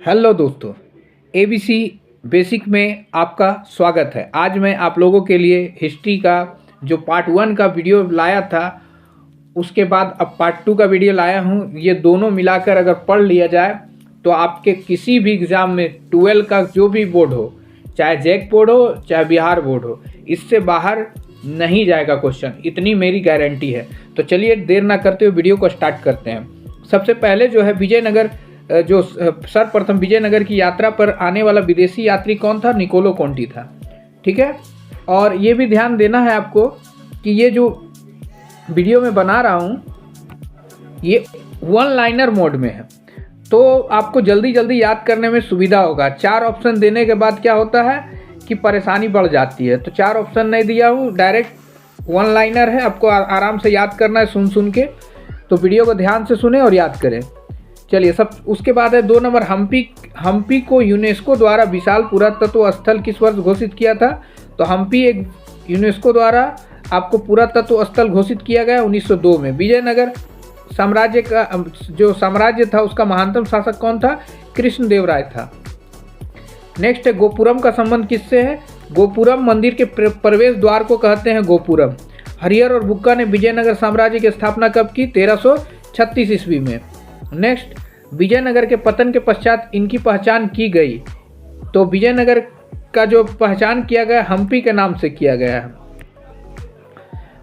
Hello दोस्तों, ABC basic में आपका स्वागत है। आज मैं आप लोगों के लिए हिस्ट्री का जो पार्ट 1 का वीडियो लाया था, उसके बाद अब पार्ट 2 का वीडियो लाया हूँ। ये दोनों मिलाकर अगर पढ़ लिया जाए तो आपके किसी भी एग्ज़ाम में 12 का जो भी बोर्ड हो, चाहे जैक बोर्ड हो चाहे बिहार बोर्ड हो, इससे बाहर नहीं जाएगा क्वेश्चन, इतनी मेरी गारंटी है। तो चलिए देर ना करते हुए वीडियो को स्टार्ट करते हैं। सबसे पहले जो है विजयनगर, जो सर्वप्रथम विजयनगर की यात्रा पर आने वाला विदेशी यात्री कौन था? निकोलो कोंटी था। ठीक है, और ये भी ध्यान देना है आपको कि ये जो वीडियो में बना रहा हूँ ये वन लाइनर मोड में है, तो आपको जल्दी जल्दी याद करने में सुविधा होगा। 4 ऑप्शन देने के बाद क्या होता है कि परेशानी बढ़ जाती है, तो 4 ऑप्शन नहीं दिया हूँ, डायरेक्ट वन लाइनर है। आपको आराम से याद करना है सुन सुन के, तो वीडियो को ध्यान से सुने और याद करें। चलिए, सब उसके बाद है 2 नंबर, हम्पी को यूनेस्को द्वारा विशाल पुरातत्व स्थल किस वर्ष घोषित किया था? तो हम्पी एक यूनेस्को द्वारा आपको पुरातत्व स्थल घोषित किया गया 1902 में। विजयनगर साम्राज्य का जो साम्राज्य था उसका महानतम शासक कौन था? कृष्णदेवराय था। नेक्स्ट है गोपुरम का संबंध किससे है? गोपुरम मंदिर के प्रवेश द्वार को कहते हैं गोपुरम। हरिहर और बुक्का ने विजयनगर साम्राज्य की स्थापना कब की? 1336 ईस्वी में। नेक्स्ट, विजयनगर के पतन के पश्चात इनकी पहचान की गई, तो विजयनगर का जो पहचान किया गया हम्पी के नाम से किया गया है।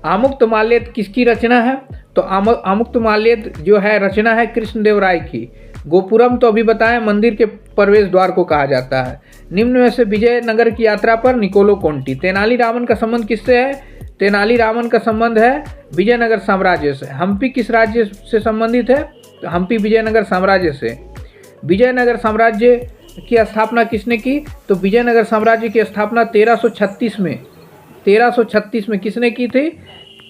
आमुक्तमाल्यद किसकी रचना है? तो आमुक्तमाल्यद जो है रचना है कृष्णदेवराय की। गोपुरम तो अभी बताया मंदिर के प्रवेश द्वार को कहा जाता है। निम्न में से विजयनगर की यात्रा पर निकोलो कोंटी। तेनालीरामन का संबंध किससे है? तेनालीरामन का संबंध है विजयनगर साम्राज्य से। हम्पी किस राज्य से संबंधित है? तो हम्पी विजयनगर साम्राज्य से। विजयनगर साम्राज्य की स्थापना किसने की? तो विजयनगर साम्राज्य की स्थापना 1336 में किसने की थी?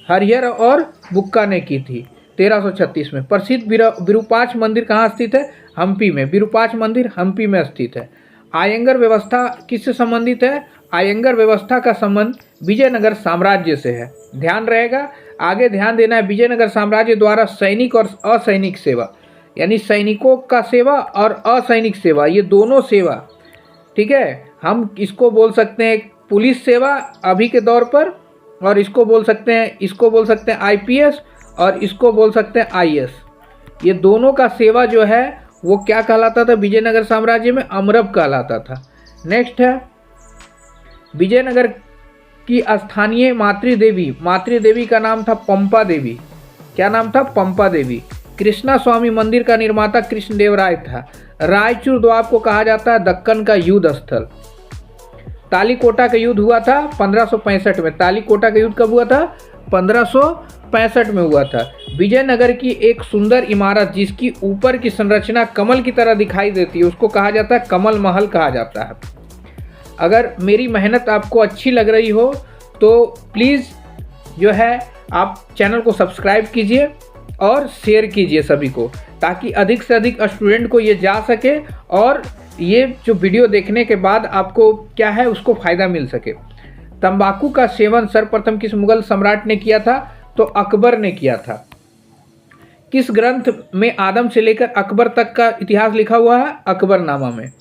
हरिहर और बुक्का ने की थी 1336 में। प्रसिद्ध विरूपाक्ष मंदिर कहाँ स्थित है? हम्पी में। विरूपाक्ष मंदिर हम्पी में स्थित है। आयंगर व्यवस्था किससे संबंधित है? आयंगर व्यवस्था का संबंध विजयनगर साम्राज्य से है। ध्यान रहेगा, आगे ध्यान देना है। विजयनगर साम्राज्य द्वारा सैनिक और असैनिक सेवा, यानी सैनिकों का सेवा और असैनिक सेवा, ये दोनों सेवा, ठीक है, हम इसको बोल सकते हैं पुलिस सेवा अभी के दौर पर, और इसको बोल सकते हैं आईपीएस, और इसको बोल सकते हैं आईएएस। ये दोनों का सेवा जो है वो क्या कहलाता था विजयनगर साम्राज्य में? अमरब कहलाता था। नेक्स्ट है विजयनगर की स्थानीय मातृदेवी का नाम था पंपा देवी। क्या नाम था? पंपा देवी। कृष्णा स्वामी मंदिर का निर्माता कृष्णदेवराय था। रायचूर द्वार को कहा जाता है दक्कन का युद्ध स्थल। तालीकोटा का युद्ध हुआ था 1565 में। तालीकोटा का युद्ध कब हुआ था? 1565 में हुआ था। विजयनगर की एक सुंदर इमारत जिसकी ऊपर की संरचना कमल की तरह दिखाई देती है उसको कहा जाता है कमल महल कहा जाता है। अगर मेरी मेहनत आपको अच्छी लग रही हो तो प्लीज़ जो है आप चैनल को सब्सक्राइब कीजिए और शेयर कीजिए सभी को, ताकि अधिक से अधिक स्टूडेंट को ये जा सके और ये जो वीडियो देखने के बाद आपको क्या है उसको फ़ायदा मिल सके। तंबाकू का सेवन सर्वप्रथम किस मुगल सम्राट ने किया था? तो अकबर ने किया था। किस ग्रंथ में आदम से लेकर अकबर तक का इतिहास लिखा हुआ है? अकबरनामा में।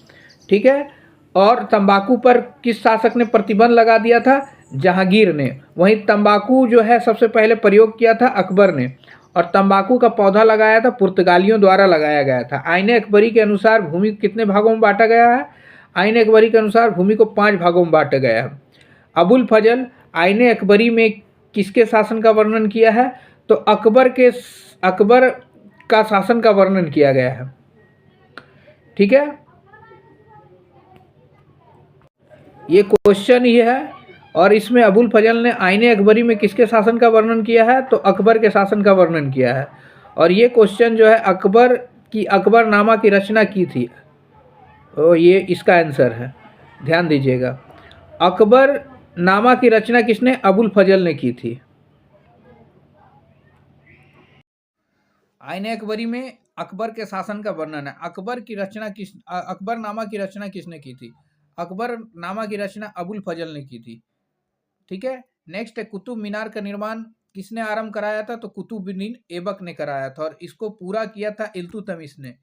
ठीक है, और तंबाकू पर किस शासक ने प्रतिबंध लगा दिया था? जहांगीर ने। वहीं तंबाकू जो है सबसे पहले प्रयोग किया था अकबर ने, और तंबाकू का पौधा लगाया था पुर्तगालियों द्वारा लगाया गया था। आईने अकबरी के अनुसार भूमि कितने भागों में बांटा गया है? आईने अकबरी के अनुसार भूमि को 5 भागों में बांटा गया है। अबुल फजल आईने अकबरी में किसके शासन का वर्णन किया है? तो अकबर का शासन का वर्णन किया गया है। ठीक है, ये क्वेश्चन ही है, और इसमें अबुल फजल ने आईने अकबरी में किसके शासन का वर्णन किया है? तो अकबर के शासन का वर्णन किया है। और ये क्वेश्चन जो है अकबरनामा की रचना की थी, तो ये इसका आंसर है, ध्यान दीजिएगा। अकबरनामा की रचना किसने? अबुल फजल ने की थी। आईने अकबरी में अकबर के शासन का वर्णन है। अकबरनामा की रचना किसने की थी? अकबरनामा की रचना अबुल फजल ने की थी। ठीक है, नेक्स्ट है कुतुब मीनार का निर्माण किसने आरंभ कराया था? तो कुतुबुद्दीन ऐबक ने कराया था, और इसको पूरा किया था इल्तुतमिश ने।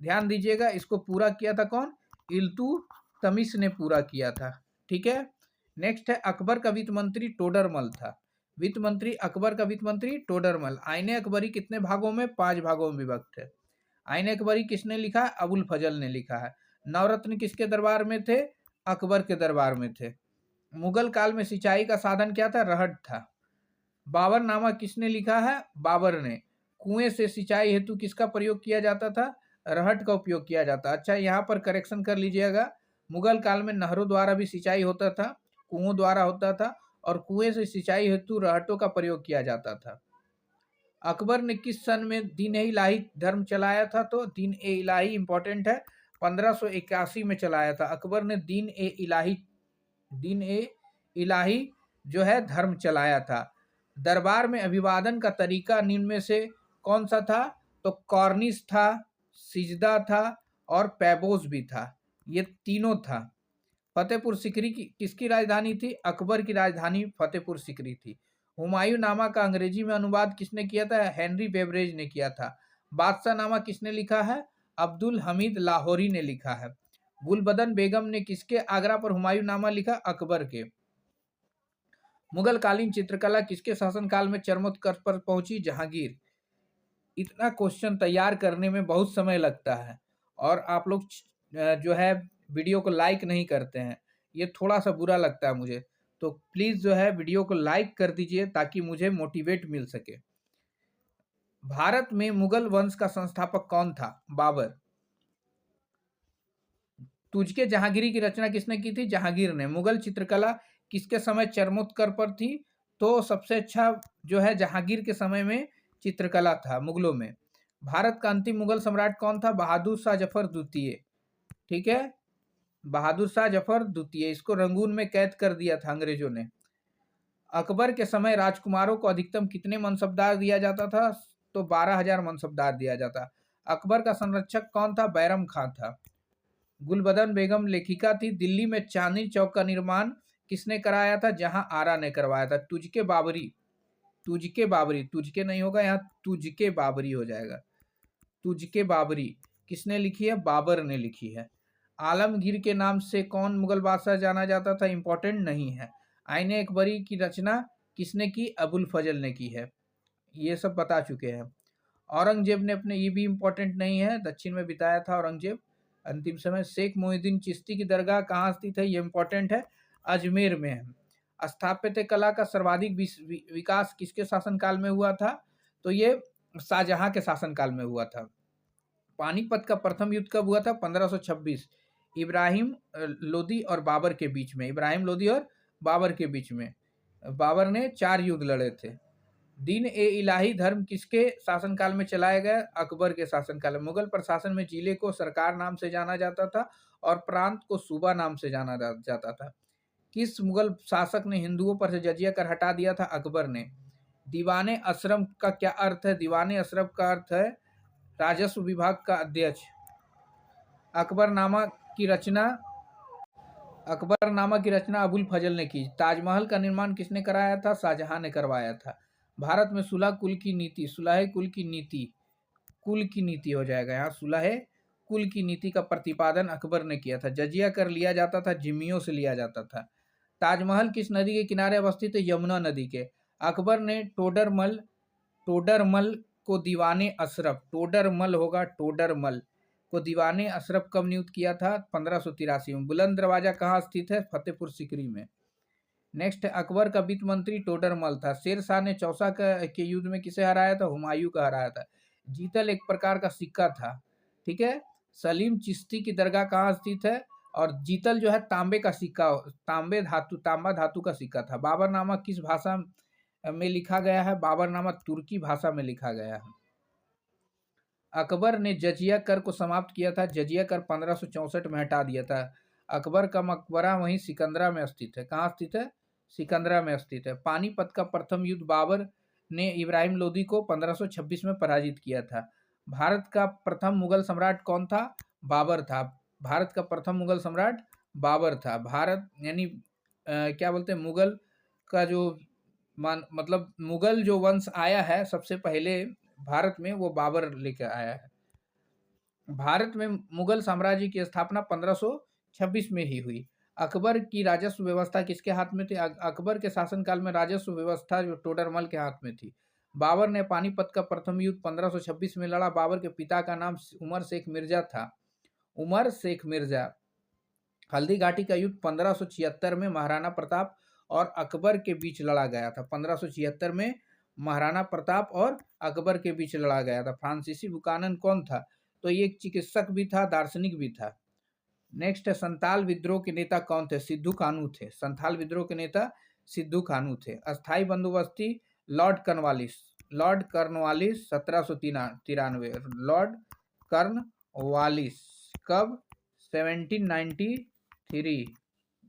ध्यान दीजिएगा, इसको पूरा किया था कौन? इल्तुतमिश ने पूरा किया था। ठीक है। नेक्स्ट है अकबर का वित्त मंत्री टोडरमल था। वित्त मंत्री अकबर का वित्त मंत्री टोडरमल। आईने अकबरी कितने भागों में? 5 भागों में विभक्त है। आईने अकबरी किसने लिखा? अबुल फजल ने लिखा है। नवरत्न किसके दरबार में थे? अकबर के दरबार में थे। मुगल काल में सिंचाई का साधन क्या था? रहट था। बाबरनामा किसने लिखा है? बाबर ने। कुएं से सिंचाई हेतु किसका प्रयोग किया जाता था? रहट का उपयोग किया जाता। अच्छा, यहाँ पर करेक्शन कर लीजिएगा, मुगल काल में नहरों द्वारा भी सिंचाई होता था, कुओं द्वारा होता था, और कुएं से सिंचाई हेतु रहटों का प्रयोग किया जाता था। अकबर ने किस सन में दीन ए इलाही धर्म चलाया था? तो दीन ए इलाही इंपॉर्टेंट है, 1581 में चलाया था अकबर ने दीन ए इलाही जो है धर्म चलाया था। दरबार में अभिवादन का तरीका निम्न में से कौन सा था? तो कॉर्निश था, सिजदा था, और पैबोस भी था। ये तीनों था। फतेहपुर सिकरी की किसकी राजधानी थी? अकबर की राजधानी फतेहपुर सिकरी थी। हुमायूं नामा का अंग्रेजी में अनुवाद किसने किया था? हेनरी बेवरेज ने किया था। बादशाह नामा किसने लिखा है? अब्दुल हमीद लाहौरी ने लिखा है। गुलबदन बेगम ने किसके आगरा पर हुमायूं नामा लिखा? अकबर के। मुगल कालीन चित्रकला किसके शासनकाल में चरमोत्कर्ष पर पहुंची? जहांगीर। इतना क्वेश्चन तैयार करने में बहुत समय लगता है, और आप लोग जो है वीडियो को लाइक नहीं करते हैं, ये थोड़ा सा बुरा लगता है मुझे। तो प्लीज़ जो है वीडियो को लाइक कर दीजिए ताकि मुझे मोटिवेट मिल सके। भारत में मुगल वंश का संस्थापक कौन था? बाबर। तुझके जहांगीरी की रचना किसने की थी? जहांगीर ने। मुगल चित्रकला किसके समय चरमोत्कर्ष पर थी? तो सबसे अच्छा जो है जहांगीर के समय में चित्रकला था मुगलों में। भारत का अंतिम मुगल सम्राट कौन था? बहादुर शाह जफर द्वितीय। ठीक है, बहादुर शाह जफर द्वितीय। इसको रंगून में कैद कर दिया था अंग्रेजों ने। अकबर के समय राजकुमारों को अधिकतम कितने मनसबदार दिया जाता था? तो 12,000 मनसबदार दिया जाता। अकबर का संरक्षक कौन था? बैरम खां था। गुलबदन बेगम लेखिका थी। दिल्ली में चांदनी चौक का निर्माण किसने कराया था? जहां आरा ने करवाया था। तुझके बाबरी, तुझके बाबरी, तुझके नहीं होगा यहाँ, तुझके बाबरी हो जाएगा। तुझके बाबरी किसने लिखी है? बाबर ने लिखी है। आलमगीर के नाम से कौन मुगल बादशाह जाना जाता था? इंपॉर्टेंट नहीं है। आईने अकबरी की रचना किसने की? अबुल फजल ने की है। ये सब बता चुके हैं। औरंगजेब ने अपने, ये भी इंपॉर्टेंट नहीं है, दक्षिण में बिताया था औरंगजेब अंतिम समय। शेख मोहिउद्दीन चिश्ती की दरगाह कहाँ स्थित है? ये इंपॉर्टेंट है, अजमेर में है। स्थापत्य कला का सर्वाधिक विकास किसके शासनकाल में हुआ था? तो ये शाहजहां के शासनकाल में हुआ था। पानीपत का प्रथम युद्ध कब हुआ था? 1526। इब्राहिम लोदी और बाबर के बीच में। इब्राहिम लोदी और बाबर के बीच में। बाबर ने 4 युद्ध लड़े थे। दीन ए इलाही धर्म किसके शासनकाल में चलाया गया? अकबर के शासनकाल में। मुगल प्रशासन में जिले को सरकार नाम से जाना जाता था और प्रांत को सूबा नाम से जाना जाता था। किस मुगल शासक ने हिंदुओं पर से जजिया कर हटा दिया था? अकबर ने। दीवाने अशरफ का क्या अर्थ है? दीवाने अशरफ का अर्थ है राजस्व विभाग का अध्यक्ष। अकबरनामा की रचना अकबरनामा की रचना अबुल फजल ने की। ताजमहल का निर्माण किसने कराया था? शाहजहां ने करवाया था। भारत में सुलह कुल की नीति, सुलह कुल की नीति, कुल की नीति हो जाएगा यहाँ, सुलह कुल की नीति का प्रतिपादन अकबर ने किया था। जजिया कर लिया जाता था, जिम्मियों से लिया जाता था। ताजमहल किस नदी के किनारे अवस्थित है? यमुना नदी के। अकबर ने टोडरमल को दीवाने अशरफ, टोडरमल होगा, टोडरमल को दीवाने अशरफ कब नियुक्त किया था? 1583 में। बुलंद दरवाजा कहाँ स्थित है? फतेहपुर सिकरी में। नेक्स्ट, अकबर का वित्त मंत्री टोडरमल था। शेर शाह ने चौसा के युद्ध में किसे हराया था? हुमायूं का हराया था। जीतल एक प्रकार का सिक्का था। ठीक है। सलीम चिश्ती की दरगाह कहाँ स्थित है? और जीतल जो है तांबे का सिक्का, तांबा धातु का सिक्का था। बाबरनामा किस भाषा में लिखा गया है? बाबरनामा तुर्की भाषा में लिखा गया है। अकबर ने जजिया कर को समाप्त किया था। जजिया कर 1564 में हटा दिया था। अकबर का मकबरा वहीं सिकंदरा में स्थित है। कहाँ स्थित है? सिकंदरा में स्थित है। पानीपत का प्रथम युद्ध बाबर ने इब्राहिम लोदी को 1526 में पराजित किया था। भारत का प्रथम मुगल सम्राट कौन था? बाबर था। भारत का प्रथम मुगल सम्राट बाबर था। भारत यानी क्या बोलते हैं, मुगल का जो मतलब मुगल जो वंश आया है सबसे पहले भारत में, वो बाबर लेकर आया है। भारत में मुगल साम्राज्य की स्थापना 1526 में ही हुई। अकबर की राजस्व व्यवस्था किसके हाथ में थी? अकबर के शासनकाल में राजस्व व्यवस्था जो टोडरमल के हाथ में थी। बाबर ने पानीपत का प्रथम युद्ध 1526 में लड़ा। बाबर के पिता का नाम उमर शेख मिर्जा था। उमर शेख मिर्जा। हल्दी घाटी का युद्ध 1576 में महाराणा प्रताप और अकबर के बीच लड़ा गया था। 1576 में महाराणा प्रताप और अकबर के बीच लड़ा गया था। फ्रांसीसी बुकानन कौन था? तो ये एक चिकित्सक भी था, दार्शनिक भी था। नेक्स्ट है, संथाल विद्रोह के नेता कौन थे? सिद्धू कानू थे। संथाल विद्रोह के नेता सिद्धू कानू थे। अस्थाई बंदोबस्ती Lord Cornwallis. Lord Cornwallis 1793। Lord Cornwallis कब? 1793।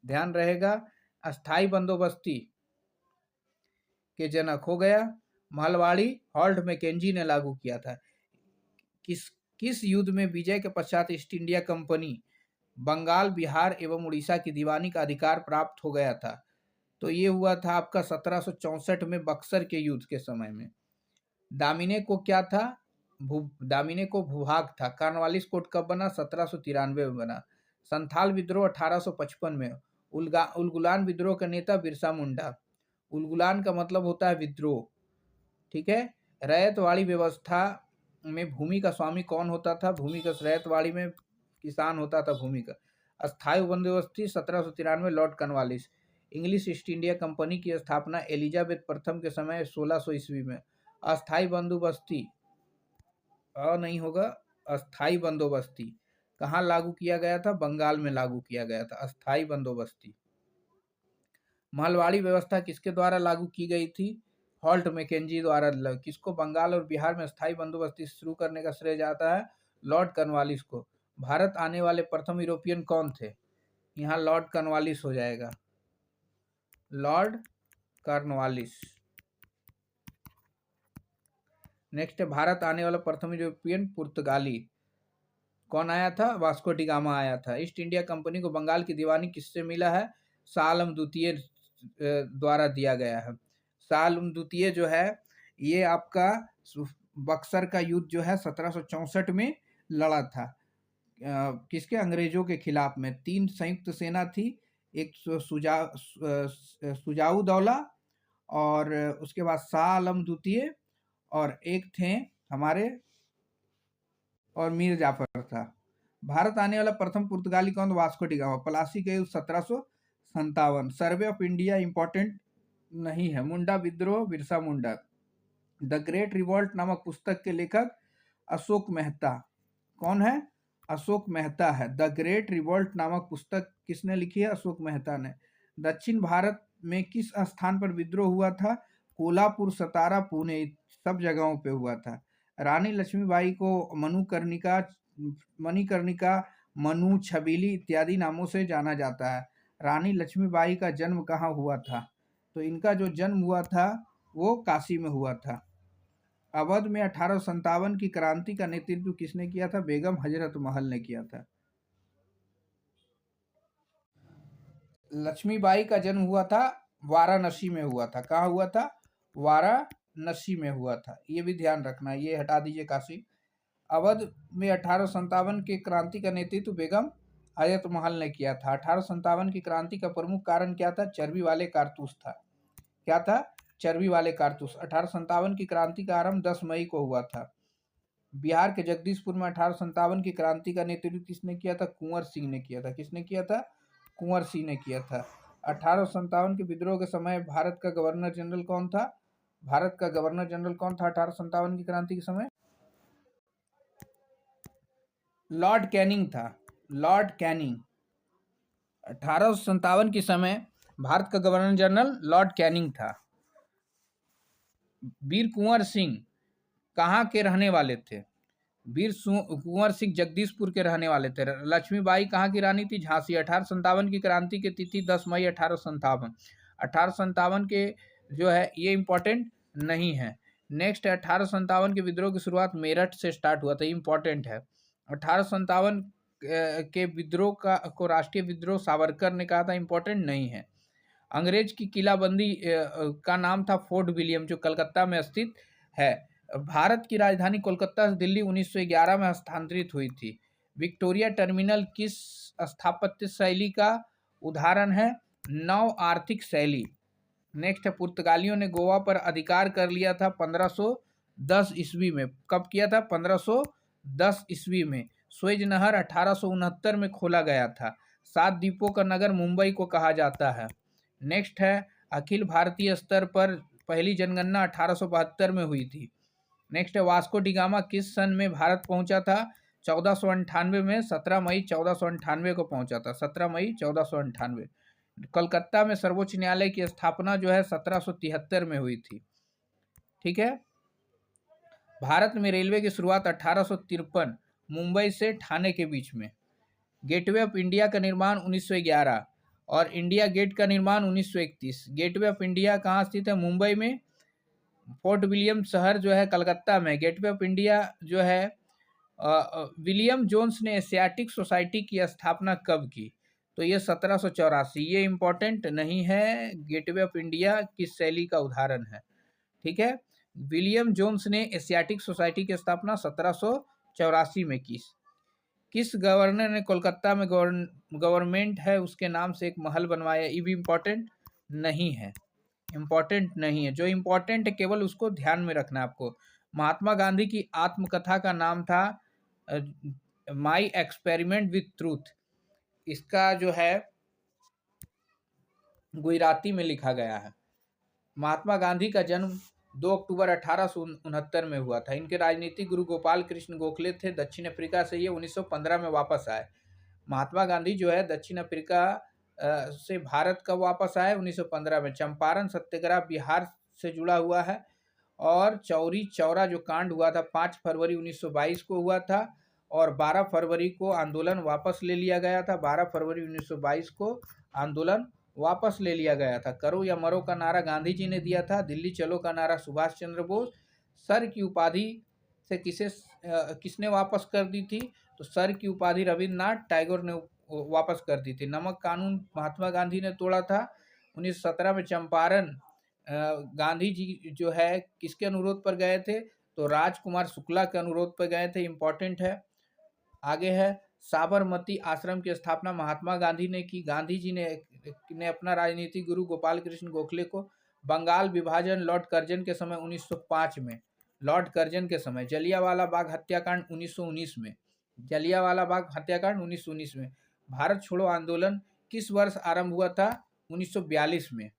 ध्यान रहेगा। अस्थाई बंदोबस्ती के जनक हो गया महलवाड़ी हॉल्ट मैकेंजी ने लागू किया था। किस युद्ध में विजय के पश्चात east India company Bengal, Bihar एवं उड़ीसा की दीवानी का अधिकार प्राप्त हो गया था? तो ये हुआ था आपका 1764 में बक्सर के युद्ध के समय में। दामिने को क्या था? दामिने को भूभाग था। कार्नवालिस कोड कब बना? 1793 में बना। संथाल विद्रोह 1855 में। उलगुलान विद्रोह का नेता बिरसा मुंडा। उलगुलान का मतलब होता है विद्रोह, ठीक है। रैयतवाड़ी व्यवस्था में भूमि का स्वामी कौन होता था? भूमि का रैयतवाड़ी में किसान होता था भूमि का। अस्थायी बंदोबस्ती 1793 Lord Cornwallis. English east India company की स्थापना एलिजाबेथ प्रथम के समय 1600 ईस्वी में। अस्थायी बंदोबस्ती नहीं होगा, अस्थायी बंदोबस्ती कहाँ लागू किया गया था? बंगाल में लागू किया गया था अस्थायी बंदोबस्ती। महलवाड़ी व्यवस्था किसके द्वारा लागू की गई थी? हॉल्ट मैकेंजी द्वारा। किसको? बंगाल और बिहार में स्थायी बंदोबस्ती शुरू करने का श्रेय जाता है लॉर्ड कर्नवालिस को। भारत आने वाले प्रथम यूरोपियन कौन थे? यहाँ लॉर्ड कर्नवालिस हो जाएगा, लॉर्ड कर्नवालिस। नेक्स्ट है, भारत आने वाला प्रथम यूरोपियन पुर्तगाली कौन आया था? वास्को डी गामा आया था। ईस्ट इंडिया कंपनी को बंगाल की दीवानी किससे मिला है? शाह आलम द्वितीय द्वारा दिया गया है। शाह आलम द्वितीय जो है ये आपका बक्सर का युद्ध जो है 1764 में लड़ा था। किसके? अंग्रेजों के खिलाफ में। 3 संयुक्त सेना थी, एक सुजाऊ दौला और उसके बाद शाह आलम द्वितीय और एक थे हमारे और मीर जाफर था। भारत आने वाला प्रथम पुर्तगाली कौन? Vasco D gamma. प्लासी के युद्ध 1757। सर्वे ऑफ इंडिया इंपॉर्टेंट नहीं है। मुंडा विद्रोह Birsa Munda. The great revolt नामक पुस्तक के लेखक अशोक मेहता कौन है? अशोक मेहता है। द ग्रेट रिवॉल्ट नामक पुस्तक किसने लिखी है? अशोक मेहता ने। दक्षिण भारत में किस स्थान पर विद्रोह हुआ था? कोल्हापुर, सतारा, पुणे, सब जगहों पे हुआ था। रानी लक्ष्मीबाई को मणिकर्णिका, मनु, छबीली इत्यादि नामों से जाना जाता है। रानी लक्ष्मीबाई का जन्म कहाँ हुआ था? तो इनका जो जन्म हुआ था वो काशी में हुआ था। अवध में 1857 की क्रांति का नेतृत्व किसने किया था? बेगम हजरत महल ने किया था। लक्ष्मीबाई का जन्म हुआ था वाराणसी में हुआ था। कहाँ हुआ था? वाराणसी में हुआ था। ये भी ध्यान रखना, ये हटा दीजिए काशी। अवध में 1857 के क्रांति का नेतृत्व बेगम हजरत महल ने किया था। 1857 की क्रांति का प्रमुख कारण क्या था? चर्बी वाले कारतूस था। क्या था? चर्बी वाले कारतूस। 1857 की क्रांति का आरंभ 10 मई को हुआ था। बिहार के जगदीशपुर में 1857 की क्रांति का नेतृत्व किसने किया था? कुंवर सिंह ने किया था। किसने किया था? कुंवर सिंह ने किया था। 1857 के विद्रोह के समय भारत का गवर्नर जनरल कौन था? भारत का गवर्नर जनरल कौन था 1857 की क्रांति के समय? लॉर्ड कैनिंग था। Lord Canning. 1857 के समय भारत का गवर्नर जनरल लॉर्ड कैनिंग था। वीर कुंवर सिंह कहाँ के रहने वाले थे? वीर कुंवर सिंह जगदीशपुर के रहने वाले थे। लक्ष्मीबाई कहाँ की रानी थी? झांसी। 1857 की क्रांति की तिथि 10 मई 1857। 1857 के जो है ये इंपॉर्टेंट नहीं है। नेक्स्ट है, 1857 के विद्रोह की शुरुआत मेरठ से स्टार्ट हुआ था, इंपॉर्टेंट है। 1857 के विद्रोह को राष्ट्रीय विद्रोह सावरकर ने कहा था, इंपॉर्टेंट नहीं है। अंग्रेज की किलाबंदी का नाम था फोर्ट विलियम, जो कलकत्ता में स्थित है। भारत की राजधानी कोलकाता से दिल्ली 1911 में हस्तांतरित हुई थी। विक्टोरिया टर्मिनल किस स्थापत्य शैली का उदाहरण है? नव आर्थिक शैली। नेक्स्ट है, पुर्तगालियों ने गोवा पर अधिकार कर लिया था 1510 ईस्वी में। कब किया था? 1510 ईस्वी में। स्वेज नहर 1869 में खोला गया था। 7 द्वीपों का नगर मुंबई को कहा जाता है। नेक्स्ट है, अखिल भारतीय स्तर पर पहली जनगणना 1872 में हुई थी। नेक्स्ट है, वास्को डी गामा किस सन में भारत पहुंचा था? 1498 में। 17 मई 1498 को पहुंचा था। 17 मई 1498। कलकत्ता में सर्वोच्च न्यायालय की स्थापना जो है 1773 में हुई थी। ठीक है। भारत में रेलवे की शुरुआत 1853 मुंबई से ठाणे के बीच में। गेटवे ऑफ इंडिया का निर्माण 1911 और इंडिया गेट का निर्माण 1931। गेटवे ऑफ इंडिया कहाँ स्थित है? मुंबई में। फोर्ट विलियम शहर जो है कलकत्ता में। गेटवे ऑफ इंडिया जो है विलियम जोन्स ने एशियाटिक सोसाइटी की स्थापना कब की? तो ये 1784। ये इंपॉर्टेंट नहीं है। गेटवे ऑफ इंडिया किस शैली का उदाहरण है? ठीक है। विलियम जोन्स ने एशियाटिक सोसाइटी की स्थापना 1784 में की। किस गवर्नर ने कोलकाता में गवर्नमेंट है उसके नाम से एक महल बनवाया? ये भी इम्पोर्टेंट नहीं है। इम्पोर्टेंट नहीं है। जो इम्पोर्टेंट है केवल उसको ध्यान में रखना है आपको। महात्मा गांधी की आत्मकथा का नाम था माई एक्सपेरिमेंट विथ ट्रूथ। इसका जो है गुजराती में लिखा गया है। महात्मा गांधी का जन्म 2 अक्टूबर 1869 में हुआ था। इनके राजनीतिक गुरु गोपाल कृष्ण गोखले थे। दक्षिण अफ्रीका से ये 1915 में वापस आए। महात्मा गांधी जो है दक्षिण अफ्रीका से भारत कब वापस आए? 1915 में। चंपारण सत्याग्रह बिहार से जुड़ा हुआ है। और चौरी चौरा जो कांड हुआ था 5 फरवरी 1922 को हुआ था और 12 फरवरी को आंदोलन वापस ले लिया गया था। 12 फरवरी 1922 को आंदोलन वापस ले लिया गया था। करो या मरो का नारा गांधी जी ने दिया था। दिल्ली चलो का नारा सुभाष चंद्र बोस। सर की उपाधि से किसने वापस कर दी थी? तो सर की उपाधि रविन्द्रनाथ टैगोर ने वापस कर दी थी। नमक कानून महात्मा गांधी ने तोड़ा था 1917 में। चंपारण गांधी जी जो है किसके अनुरोध पर गए थे? तो राजकुमार शुक्ला के अनुरोध पर गए थे। इंपॉर्टेंट है। आगे है, साबरमती आश्रम की स्थापना महात्मा गांधी ने की। गांधी जी ने अपना राजनीतिक गुरु गोपाल कृष्ण गोखले को बंगाल विभाजन लॉर्ड कर्जन के समय 1905 में। लॉर्ड कर्जन के समय। जलियांवाला बाग हत्याकांड 1919 में। जलियांवाला बाग हत्याकांड 1919 में। भारत छोड़ो आंदोलन किस वर्ष आरंभ हुआ था? 1942 में।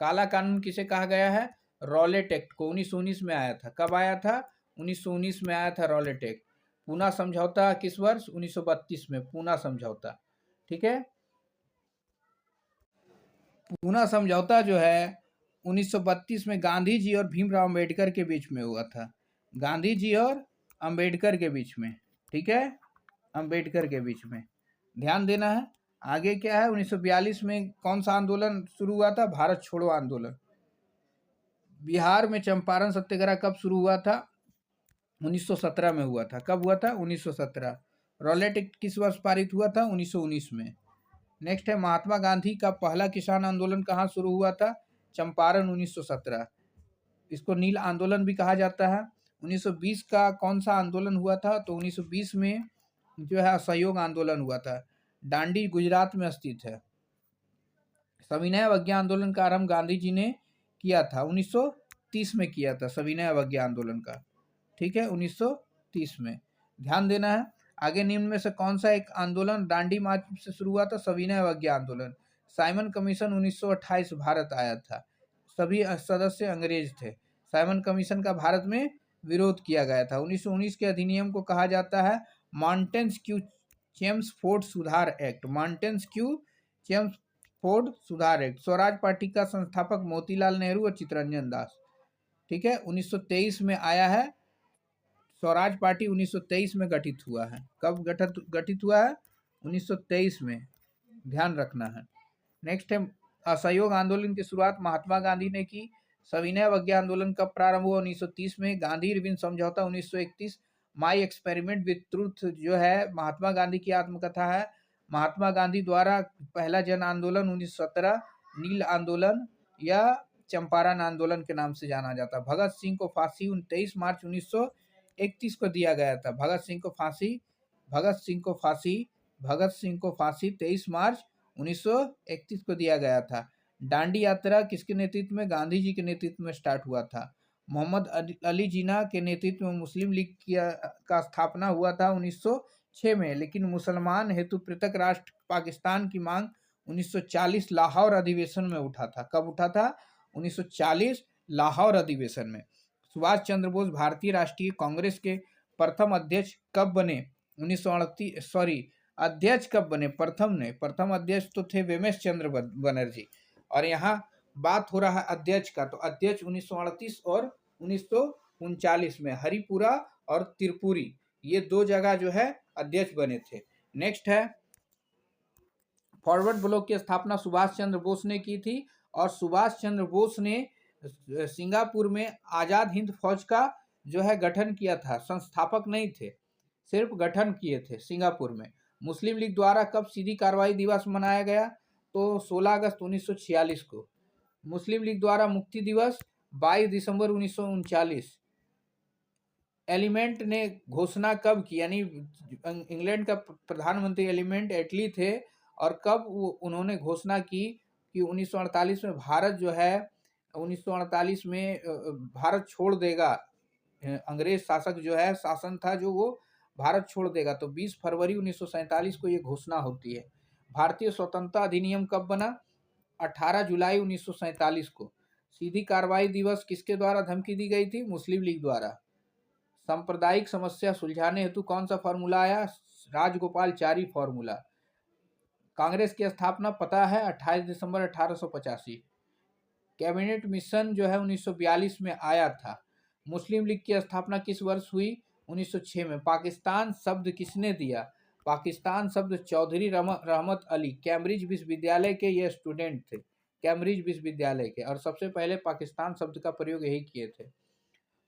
काला कानून किसे कहा गया है? रॉलेट एक्ट को 1919 में आया था। कब आया था? 1919 में आया था रॉलेट एक्ट। पूना समझौता किस वर्ष? 1932 में पूना समझौता। ठीक है। पूना समझौता जो है 1932 में गांधी जी और भीमराव अंबेडकर के बीच में हुआ था। गांधी जी और अंबेडकर के बीच में। ठीक है। अंबेडकर के बीच में ध्यान देना है। आगे क्या है? 1942 में कौन सा आंदोलन शुरू हुआ था? भारत छोड़ो आंदोलन। बिहार में चंपारण सत्याग्रह कब शुरू हुआ था? 1917 में हुआ था। कब हुआ था? 1917। रॉलेट एक्ट किस वर्ष पारित हुआ था? 1919 में। नेक्स्ट है, महात्मा गांधी का पहला किसान आंदोलन कहाँ शुरू हुआ था? चंपारण 1917। इसको नील आंदोलन भी कहा जाता है। 1920 का कौन सा आंदोलन हुआ था? तो 1920 में जो है असहयोग आंदोलन हुआ था। दांडी गुजरात में स्थित है। सविनय अवज्ञा आंदोलन का आरंभ गांधी जी ने किया था। 1930 में किया था सविनय अवज्ञा आंदोलन का। ठीक है। 1930 में ध्यान देना है। आगे निम्न में से कौन सा एक आंदोलन दांडी मार्च से शुरू हुआ था? सविनय अवज्ञा आंदोलन। साइमन कमीशन 1928 भारत आया था। सभी सदस्य अंग्रेज थे। साइमन कमीशन का भारत में विरोध किया गया था। 1919 के अधिनियम को कहा जाता है मॉन्टेस्क्यू चेम्सफोर्ड सुधार एक्ट। मॉन्टेस्क्यू चेम्सफोर्ड सुधार एक्ट। स्वराज पार्टी का संस्थापक मोतीलाल नेहरू और चित्तरंजन दास। ठीक है। 1923 में आया है। स्वराज पार्टी 1923 में गठित हुआ है। कब गठित हुआ है? 1923 में। ध्यान रखना है। नेक्स्ट है, असहयोग आंदोलन की शुरुआत महात्मा गांधी ने की। सविनय अवज्ञा आंदोलन कब प्रारंभ हुआ? 1930 में। गांधी इरविन समझौता 1931। माई एक्सपेरिमेंट विथ ट्रूथ जो है महात्मा गांधी की आत्मकथा है। महात्मा गांधी द्वारा पहला जन आंदोलन 1917। नील आंदोलन या चंपारण आंदोलन के नाम से जाना जाता है। भगत सिंह को फांसी 23 मार्च 1931 को दिया गया था। भगत सिंह को फांसी 23 मार्च 1931 को दिया गया था। दांडी यात्रा किसके नेतृत्व में? गांधी जी के नेतृत्व में स्टार्ट हुआ था। मोहम्मद अली जिन्ना के नेतृत्व में मुस्लिम लीग का स्थापना हुआ था 1906 में, लेकिन मुसलमान हेतु पृथक राष्ट्र पाकिस्तान की मांग 1940 लाहौर अधिवेशन में उठा था। कब उठा था? 1940 लाहौर अधिवेशन में। सुभाष चंद्र बोस भारतीय राष्ट्रीय कांग्रेस के प्रथम अध्यक्ष कब बने? 1938 अध्यक्ष कब बने? प्रथम अध्यक्ष तो थे वेमेश चंद्र बनर्जी, और यहाँ बात हो रहा है अध्यक्ष का, तो अध्यक्ष 1938 और 1939 में हरिपुरा और त्रिपुरी, ये दो जगह जो है अध्यक्ष बने थे। नेक्स्ट है, फॉरवर्ड ब्लॉक की स्थापना सुभाष चंद्र बोस ने की थी, और सुभाष चंद्र बोस ने सिंगापुर में आजाद हिंद फौज का जो है गठन किया था। संस्थापक नहीं थे, सिर्फ गठन किए थे सिंगापुर में। मुस्लिम लीग द्वारा कब सीधी कार्रवाई दिवस मनाया गया? तो 16 अगस्त 1946 को। मुस्लिम लीग द्वारा मुक्ति दिवस 22 दिसंबर 1939। एलिमेंट ने घोषणा कब की? यानी इंग्लैंड का प्रधानमंत्री एलिमेंट एटली थे, और कब उन्होंने घोषणा की कि 1948 में भारत जो है 1948 में भारत छोड़ देगा, अंग्रेज शासक जो है शासन था जो वो भारत छोड़ देगा। तो 20 फरवरी 1947 को ये घोषणा होती है। भारतीय स्वतंत्रता अधिनियम कब बना? 18 जुलाई 1947 को। सीधी कार्रवाई दिवस किसके द्वारा धमकी दी गई थी? मुस्लिम लीग द्वारा। सांप्रदायिक समस्या सुलझाने हेतु कौन सा फॉर्मूला आया? राजगोपालचारी फॉर्मूला। कांग्रेस की स्थापना पता है 28 दिसंबर 1885। कैबिनेट मिशन जो है 1942 में आया था। मुस्लिम लीग की स्थापना किस वर्ष हुई? 1906 में। पाकिस्तान शब्द किसने दिया? पाकिस्तान शब्द चौधरी रहमत अली, कैम्ब्रिज विश्वविद्यालय के ये स्टूडेंट थे, कैम्ब्रिज विश्वविद्यालय के, और सबसे पहले पाकिस्तान शब्द का प्रयोग यही किए थे।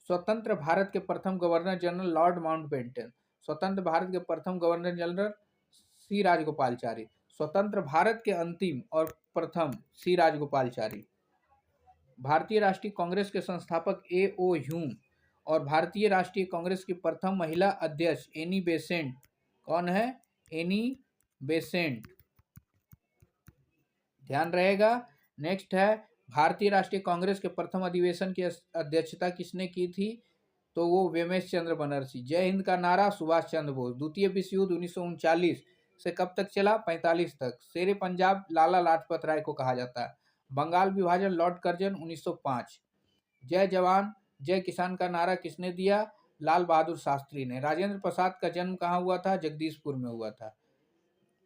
स्वतंत्र भारत के प्रथम गवर्नर जनरल लॉर्ड माउंटबेटन। स्वतंत्र भारत के प्रथम गवर्नर जनरल सी राजगोपालचारी। स्वतंत्र भारत के अंतिम और प्रथम सी राजगोपालचारी। भारतीय राष्ट्रीय कांग्रेस के संस्थापक A.O. ह्यूम, और भारतीय राष्ट्रीय कांग्रेस की प्रथम महिला अध्यक्ष एनी बेसेंट। कौन है? एनी बेसेंट, ध्यान रहेगा। नेक्स्ट है, भारतीय राष्ट्रीय कांग्रेस के प्रथम अधिवेशन की अध्यक्षता किसने की थी? तो वो वेमेश चंद्र बनर्जी। जय हिंद का नारा सुभाष चंद्र बोस। द्वितीय विश्व युद्ध 1939 से कब तक चला? 45 तक। शेरे पंजाब लाला लाजपत राय को कहा जाता है। बंगाल विभाजन लॉर्ड कर्जन 1905। जय जवान जय किसान का नारा किसने दिया? लाल बहादुर शास्त्री ने। राजेंद्र प्रसाद का जन्म कहाँ हुआ था? जगदीशपुर में हुआ था।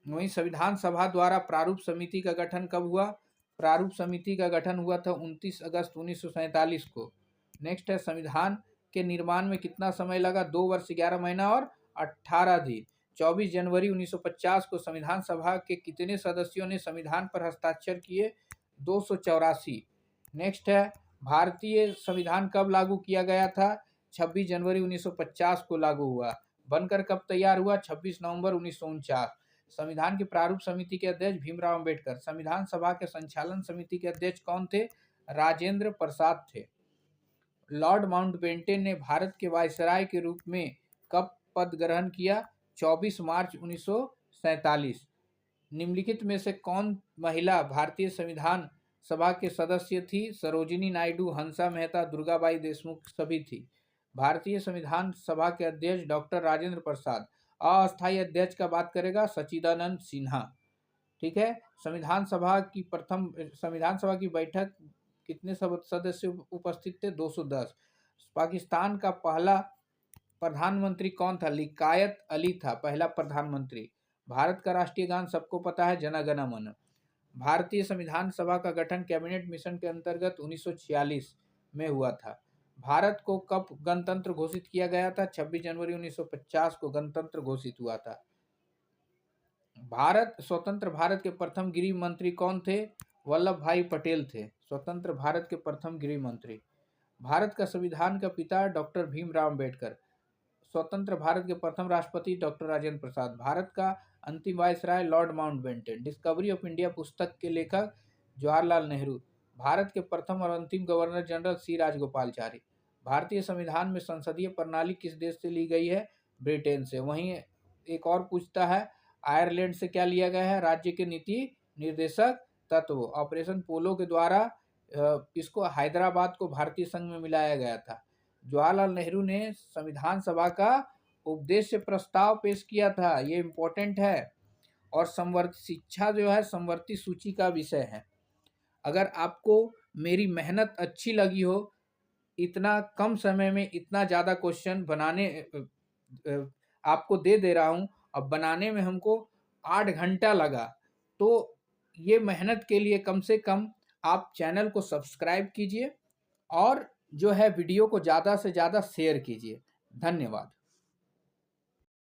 वहीं संविधान सभा द्वारा प्रारूप समिति का गठन कब हुआ? प्रारूप समिति का गठन हुआ था 29 अगस्त 1947 को। नेक्स्ट है, संविधान के निर्माण में कितना समय लगा? 2 वर्ष 11 महीना और 18 दिन। 24 जनवरी 1950 को संविधान सभा के कितने सदस्यों ने संविधान पर हस्ताक्षर किए? 284। नेक्स्ट है, भारतीय संविधान कब लागू किया गया था? 26 जनवरी 1950 को लागू हुआ। बनकर कब तैयार हुआ? 26 नवंबर 1949। संविधान की प्रारूप समिति के अध्यक्ष भीमराव अंबेडकर। संविधान सभा के संचालन समिति के अध्यक्ष कौन थे? राजेंद्र प्रसाद थे। लॉर्ड माउंटबेटन ने भारत के वायसराय के रूप में कब पद ग्रहण किया? 24 मार्च 1947। निम्नलिखित में से कौन महिला भारतीय संविधान सभा के सदस्य थी? सरोजिनी नायडू, हंसा मेहता, दुर्गाबाई देशमुख सभी थी। भारतीय संविधान सभा के अध्यक्ष डॉक्टर राजेंद्र प्रसाद। अस्थायी अध्यक्ष का बात करेगा सच्चिदानंद सिन्हा। ठीक है। संविधान सभा की बैठक कितने सदस्य उपस्थित थे? 210। पाकिस्तान का पहला प्रधानमंत्री कौन था? लियाकत अली था पहला प्रधानमंत्री। भारत का राष्ट्रीय गान सबको पता है, जन गण मन। भारतीय संविधान सभा का गठन कैबिनेट मिशन के अंतर्गत 1946 में हुआ था। भारत को कब गणतंत्र घोषित किया गया था? 26 जनवरी 1950 को गणतंत्र घोषित हुआ था। स्वतंत्र भारत के प्रथम गृह मंत्री कौन थे? वल्लभ भाई पटेल थे स्वतंत्र भारत के प्रथम गृह मंत्री। भारत का संविधान का पिता डॉक्टर भीमराव अंबेडकर। स्वतंत्र भारत के प्रथम राष्ट्रपति डॉक्टर राजेंद्र प्रसाद। भारत का अंतिम viceroy Lord Mountbatten. Discovery of India पुस्तक के लेखक जवाहरलाल नेहरू। भारत के प्रथम और अंतिम गवर्नर जनरल सी राजगोपालचारी। भारतीय संविधान में संसदीय प्रणाली किस देश से ली गई है? ब्रिटेन से। वहीं एक और पूछता है, आयरलैंड से क्या लिया गया है? राज्य के नीति निर्देशक तत्व। ऑपरेशन पोलो के द्वारा इसको हैदराबाद को भारतीय संघ में मिलाया गया था। जवाहरलाल नेहरू ने संविधान सभा का उपदेश्य प्रस्ताव पेश किया था, ये इम्पोर्टेंट है। और समवर्ती शिक्षा जो है समवर्ती सूची का विषय है। अगर आपको मेरी मेहनत अच्छी लगी हो, इतना कम समय में इतना ज़्यादा क्वेश्चन बनाने आपको दे रहा हूँ, अब बनाने में हमको 8 घंटा लगा, तो ये मेहनत के लिए कम से कम आप चैनल को सब्सक्राइब कीजिए और जो है वीडियो को ज़्यादा से ज़्यादा शेयर कीजिए। धन्यवाद।